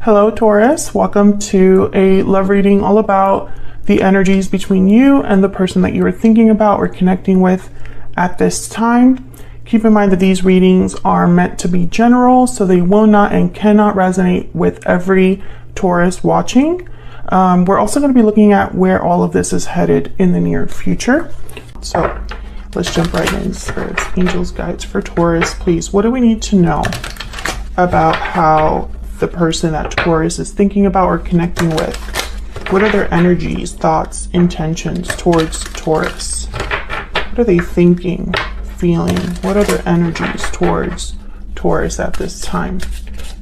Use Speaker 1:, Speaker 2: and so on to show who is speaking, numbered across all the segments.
Speaker 1: Hello Taurus, welcome to a love reading all about the energies between you and the person that you are thinking about or connecting with at this time. Keep in mind that these readings are meant to be general, so they will not and cannot resonate with every Taurus watching. We're also going to be looking at where all of this is headed in the near future. So let's jump right in. Spirits, angels, guides for Taurus, please. What do we need to know about how the person that Taurus is thinking about or connecting with? What are their energies, thoughts, intentions towards Taurus? What are they thinking, feeling? What are their energies towards Taurus at this time?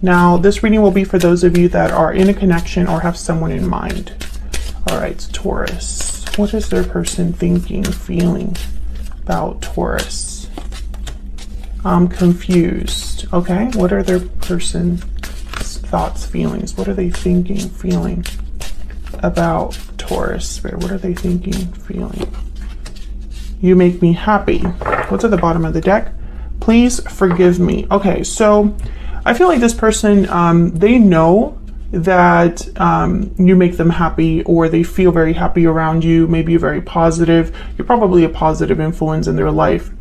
Speaker 1: Now, this reading will be for those of you that are in a connection or have someone in mind. All right, Taurus. What is their person thinking, feeling about Taurus? I'm confused. Okay, what are their person thoughts, feelings? What are they thinking, feeling about Taurus? Spirit, what are they thinking, feeling? You make me happy. What's at the bottom of the deck? Please forgive me. Okay, so I feel like this person, they know that you make them happy, or they feel very happy around you. Maybe you're very positive. You're probably a positive influence in their life.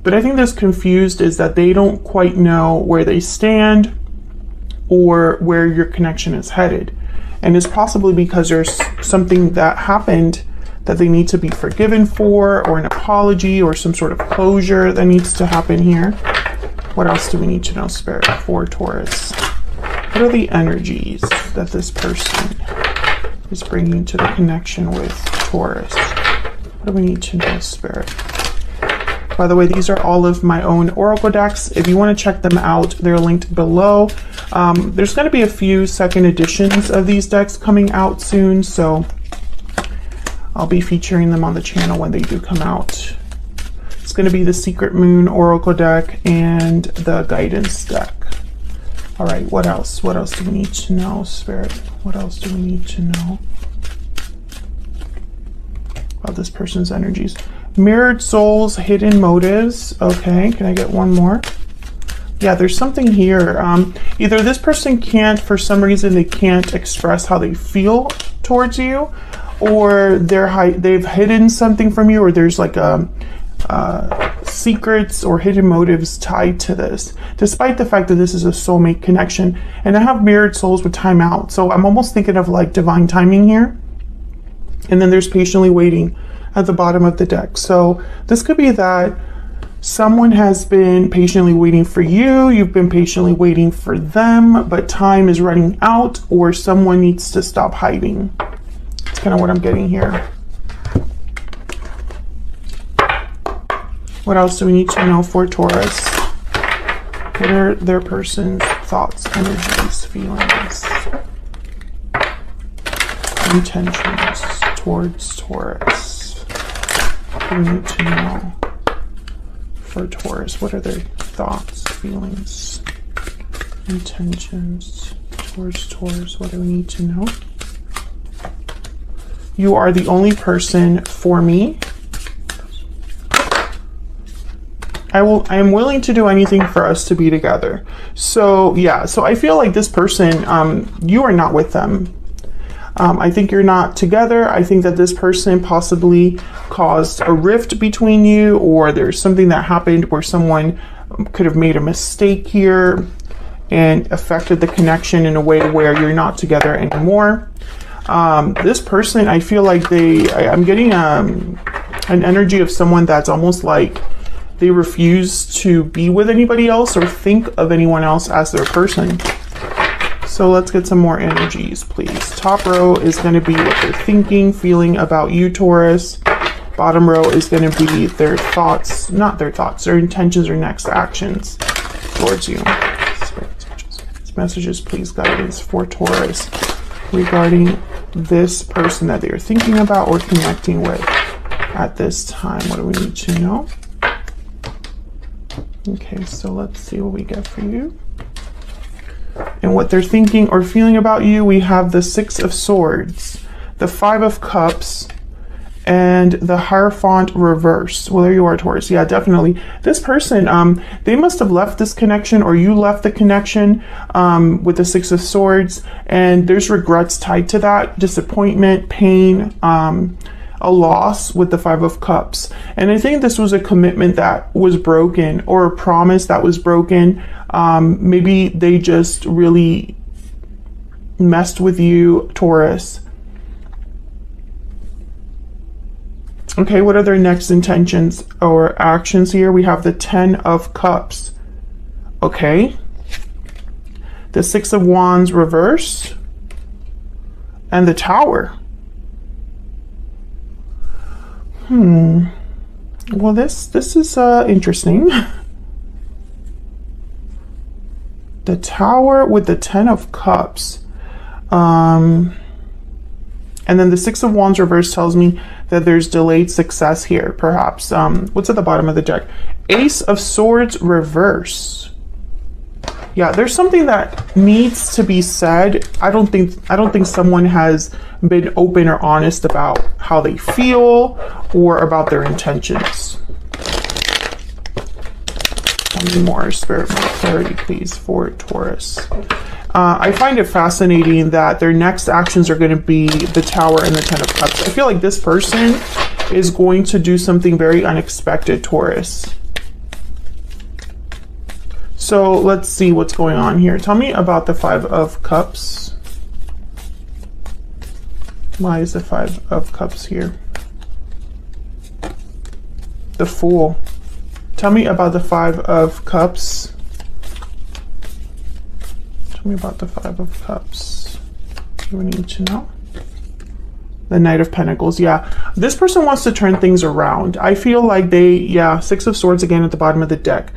Speaker 1: But I think this confused is that they don't quite know where they stand or where your connection is headed. And it's possibly because there's something that happened that they need to be forgiven for, or an apology, or some sort of closure that needs to happen here. What else do we need to know, Spirit, for Taurus? What are the energies that this person is bringing to the connection with Taurus? What do we need to know, Spirit? By the way, these are all of my own oracle decks. If you want to check them out, they're linked below. There's going to be a few second editions of these decks coming out soon, so I'll be featuring them on the channel when they do come out. It's going to be the Secret Moon oracle deck and the guidance deck. All right, what else? What else do we need to know, Spirit? What else do we need to know about this person's energies? Mirrored souls, hidden motives. Okay, can I get one more? Yeah, there's something here. Either this person can't, for some reason, they can't express how they feel towards you, or they've hidden something from you, or there's like secrets or hidden motives tied to this, despite the fact that this is a soulmate connection. And I have mirrored souls with time out, so I'm almost thinking of like divine timing here. And then there's patiently waiting at the bottom of the deck. So this could be that someone has been patiently waiting for you, you've been patiently waiting for them, but time is running out, or someone needs to stop hiding. That's kind of what I'm getting here. What else do we need to know for Taurus? What are their person's thoughts, energies, feelings, intentions towards Taurus? What do we need to know for Taurus? What are their thoughts, feelings, intentions towards Taurus? What do we need to know? You are the only person for me. I am willing to do anything for us to be together. So yeah, so I feel like this person, you are not with them. I think you're not together. I think that this person possibly caused a rift between you, or there's something that happened where someone could have made a mistake here and affected the connection in a way where you're not together anymore. This person, I feel like I'm getting an energy of someone that's almost like they refuse to be with anybody else or think of anyone else as their person. So let's get some more energies, please. Top row is going to be what they're thinking, feeling about you, Taurus. Bottom row is going to be their thoughts, not their thoughts, their intentions or next actions towards you. Messages, please, guidance for Taurus regarding this person that they are thinking about or connecting with at this time. What do we need to know? Okay, so let's see what we get for you. And what they're thinking or feeling about you, we have the Six of Swords, the Five of Cups, and the Hierophant reverse. Well, there you are, Taurus. Yeah, definitely. This person, they must have left this connection, or you left the connection with the Six of Swords, and there's regrets tied to that, disappointment, pain, a loss with the Five of Cups. And I think this was a commitment that was broken, or a promise that was broken. Maybe they just really messed with you, Taurus. Okay, what are their next intentions or actions here? We have the Ten of Cups. Okay. The Six of Wands reverse. And the Tower. Well, this is interesting. The Tower with the Ten of Cups. And then the Six of Wands reverse tells me that there's delayed success here, perhaps. What's at the bottom of the deck? Ace of Swords reverse. Yeah, there's something that needs to be said. I don't think someone has been open or honest about how they feel or about their intentions. Tell me more, Spirit, more clarity, please, for Taurus. I find it fascinating that their next actions are going to be the Tower and the Ten of Cups. I feel like this person is going to do something very unexpected, Taurus. So let's see what's going on here. Tell me about the Five of Cups. Why is the Five of Cups here? The Fool. Tell me about the Five of Cups. Tell me about the Five of Cups. We need to know. The Knight of Pentacles. Yeah, this person wants to turn things around. I feel like yeah, Six of Swords again at the bottom of the deck.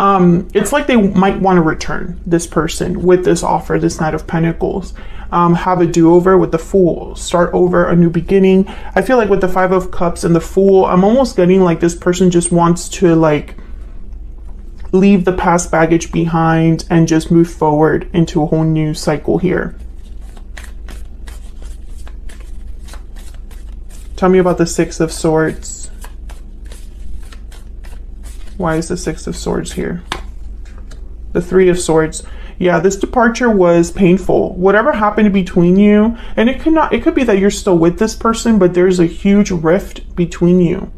Speaker 1: It's like they might want to return, this person, with this offer, this Knight of Pentacles. Have a do-over with the Fool, start over, a new beginning. I feel like with the Five of Cups and the Fool, I'm almost getting like this person just wants to like leave the past baggage behind and just move forward into a whole new cycle here. Tell me about the Six of Swords. Why is the Six of Swords here? The Three of Swords. Yeah, this departure was painful. Whatever happened between you, and it could be that you're still with this person, but there's a huge rift between you.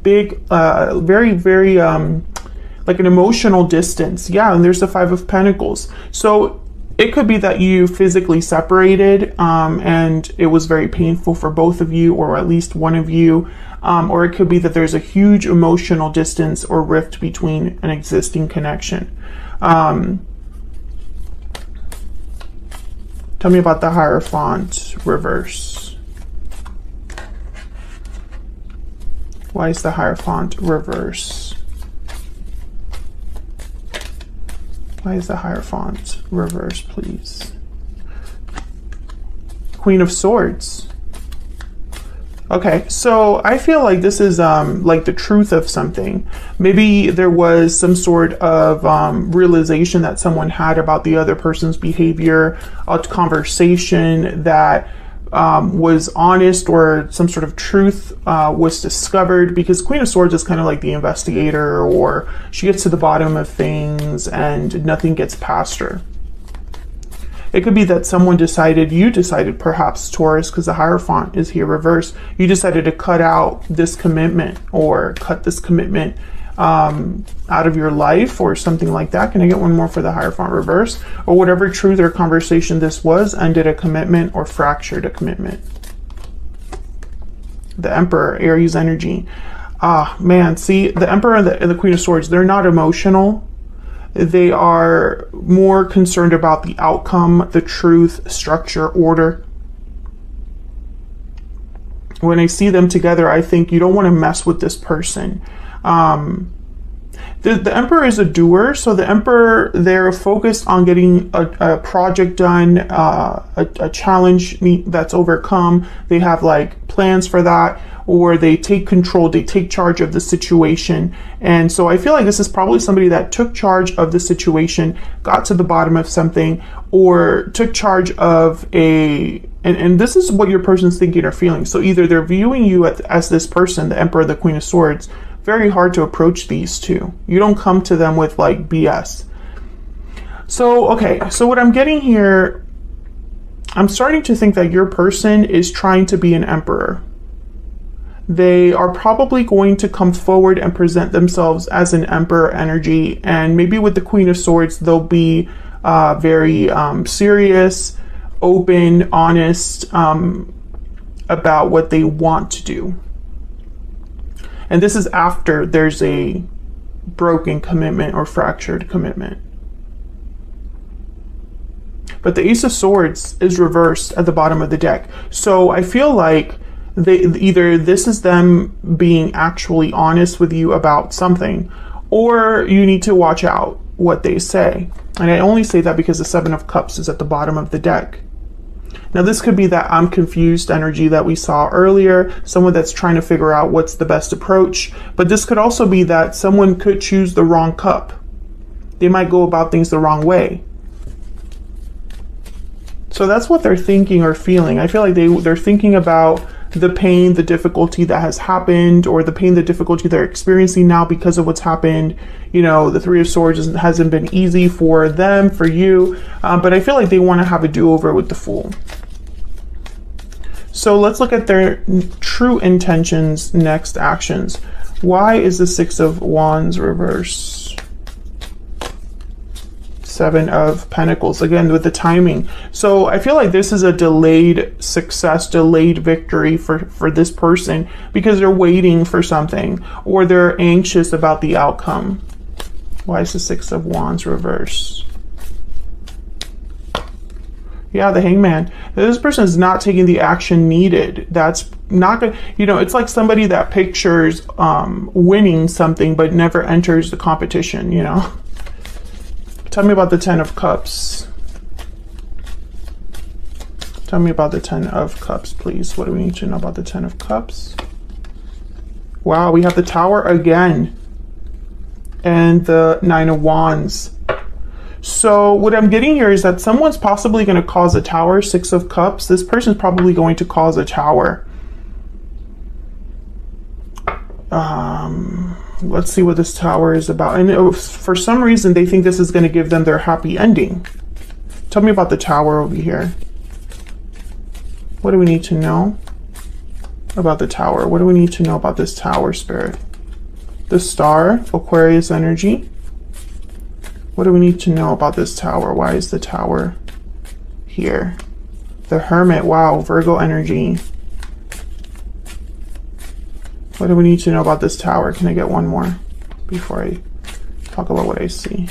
Speaker 1: Big, very, very, like an emotional distance. Yeah, and there's the Five of Pentacles. So it could be that you physically separated, and it was very painful for both of you, or at least one of you. Or it could be that there's a huge emotional distance or rift between an existing connection. Tell me about the Hierophant reverse. Why is the Hierophant reverse? Why is the Hierophant reverse, please? Queen of Swords. Okay, so I feel like this is like the truth of something. Maybe there was some sort of realization that someone had about the other person's behavior, a conversation that was honest, or some sort of truth was discovered, because Queen of Swords is kind of like the investigator, or she gets to the bottom of things and nothing gets past her. It could be that someone decided, you decided perhaps, Taurus, because the Hierophant is here reversed, you decided to cut out this commitment, or cut this commitment out of your life, or something like that. Can I get one more for the Hierophant reverse? Or whatever truth or conversation this was, ended a commitment or fractured a commitment. The Emperor, Aries energy. Ah, man, see, the Emperor and the Queen of Swords, they're not emotional. They are more concerned about the outcome, the truth, structure, order. When I see them together, I think you don't want to mess with this person. The Emperor is a doer, so the Emperor, they're focused on getting a project done, a challenge that's overcome. They have like plans for that, or they take control, they take charge of the situation. And so I feel like this is probably somebody that took charge of the situation, got to the bottom of something, or took charge of a And this is what your person's thinking or feeling. So either they're viewing you as this person, the Emperor, the Queen of Swords. Very hard to approach these two. You don't come to them with like BS. So, okay, so what I'm getting here, I'm starting to think that your person is trying to be an emperor. They are probably going to come forward and present themselves as an emperor energy. And maybe with the Queen of Swords, they'll be very serious, open, honest about what they want to do. And this is after there's a broken commitment or fractured commitment. But the Ace of Swords is reversed at the bottom of the deck. So I feel like either this is them being actually honest with you about something, or you need to watch out what they say. And I only say that because the Seven of Cups is at the bottom of the deck. Now this could be that I'm confused energy that we saw earlier, someone that's trying to figure out what's the best approach. But this could also be that someone could choose the wrong cup. They might go about things the wrong way. So that's what they're thinking or feeling. I feel like they're thinking about the pain, the difficulty that has happened, or the pain, the difficulty they're experiencing now because of what's happened. You know, the Three of Swords hasn't been easy for them, for you, but I feel like they want to have a do-over with the Fool. So let's look at their true intentions, next actions. Why is the Six of Wands reverse? Seven of Pentacles, again with the timing. So I feel like this is a delayed success, delayed victory for this person, because they're waiting for something or they're anxious about the outcome. Why is the Six of Wands reverse? Yeah, the Hangman. This person is not taking the action needed. That's not good. You know, it's like somebody that pictures winning something but never enters the competition, you know. Tell me about the Ten of Cups. Tell me about the Ten of Cups, please. What do we need to know about the Ten of Cups? Wow, we have the Tower again. And the Nine of Wands. So what I'm getting here is that someone's possibly going to cause a tower. Six of Cups. This person's probably going to cause a tower. Let's see what this tower is about. And for some reason, they think this is going to give them their happy ending. Tell me about the Tower over here. What do we need to know about the Tower? What do we need to know about this Tower, Spirit? The Star, Aquarius energy. What do we need to know about this Tower? Why is the Tower here? The Hermit, wow, Virgo energy. What do we need to know about this Tower? Can I get one more before I talk about what I see?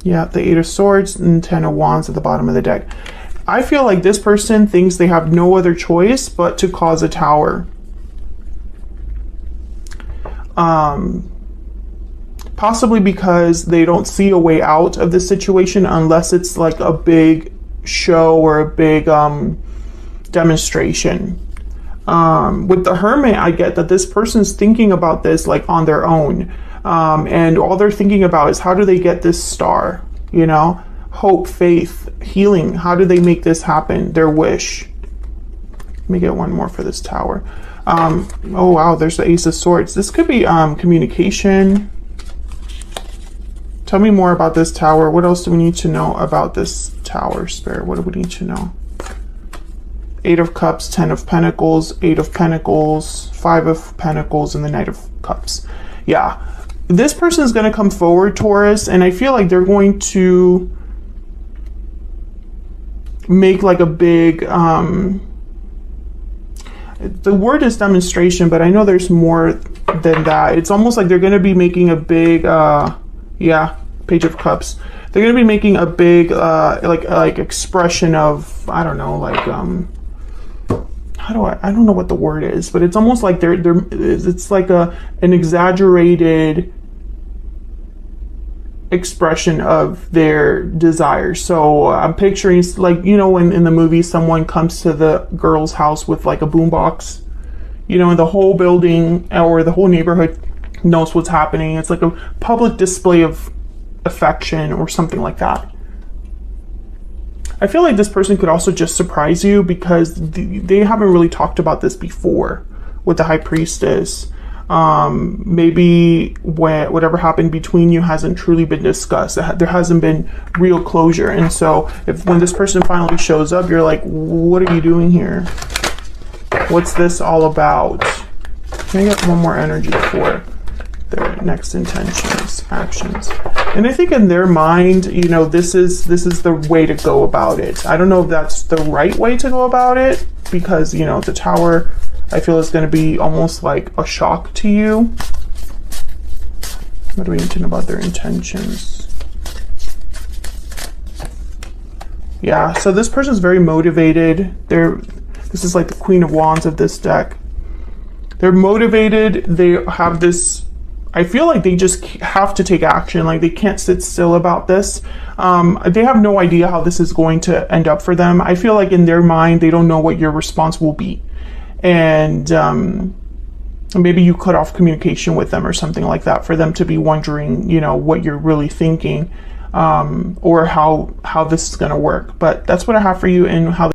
Speaker 1: Yeah, the Eight of Swords and Ten of Wands at the bottom of the deck. I feel like this person thinks they have no other choice but to cause a tower. Possibly because they don't see a way out of this situation unless it's like a big show or a big demonstration. With the Hermit, I get that this person's thinking about this like on their own. And all they're thinking about is how do they get this star, you know, hope, faith, healing. How do they make this happen? Their wish. Let me get one more for this Tower. Oh, wow, there's the Ace of Swords. This could be communication. Tell me more about this Tower. What else do we need to know about this Tower, Spirit? What do we need to know? Eight of Cups, Ten of Pentacles, Eight of Pentacles, Five of Pentacles, and the Knight of Cups. Yeah, this person is going to come forward, Taurus, and I feel like they're going to make like a big, the word is demonstration, but I know there's more than that. It's almost like they're going to be making a big, yeah, Page of Cups. They're going to be making a big, like expression of, I don't know, like, I don't know what the word is, but it's almost like it's like an exaggerated expression of their desires. So I'm picturing, like, you know, when in the movie someone comes to the girl's house with like a boombox, you know, and the whole building or the whole neighborhood knows what's happening. It's like a public display of affection or something like that. I feel like this person could also just surprise you because they haven't really talked about this before with the High Priestess. Maybe whatever happened between you hasn't truly been discussed. There hasn't been real closure. And so when this person finally shows up, you're like, what are you doing here? What's this all about? Can I get one more energy for their next intentions, actions? And I think in their mind, you know, this is the way to go about it. I don't know if that's the right way to go about it, because, you know, the Tower, I feel, is going to be almost like a shock to you. What do we need to know about their intentions? Yeah, so this person's very motivated. This is like the Queen of Wands of this deck. They're motivated. They have this, I feel like they just have to take action. Like they can't sit still about this. They have no idea how this is going to end up for them. I feel like in their mind, they don't know what your response will be. And maybe you cut off communication with them or something like that for them to be wondering, you know, what you're really thinking, or how this is going to work. But that's what I have for you and how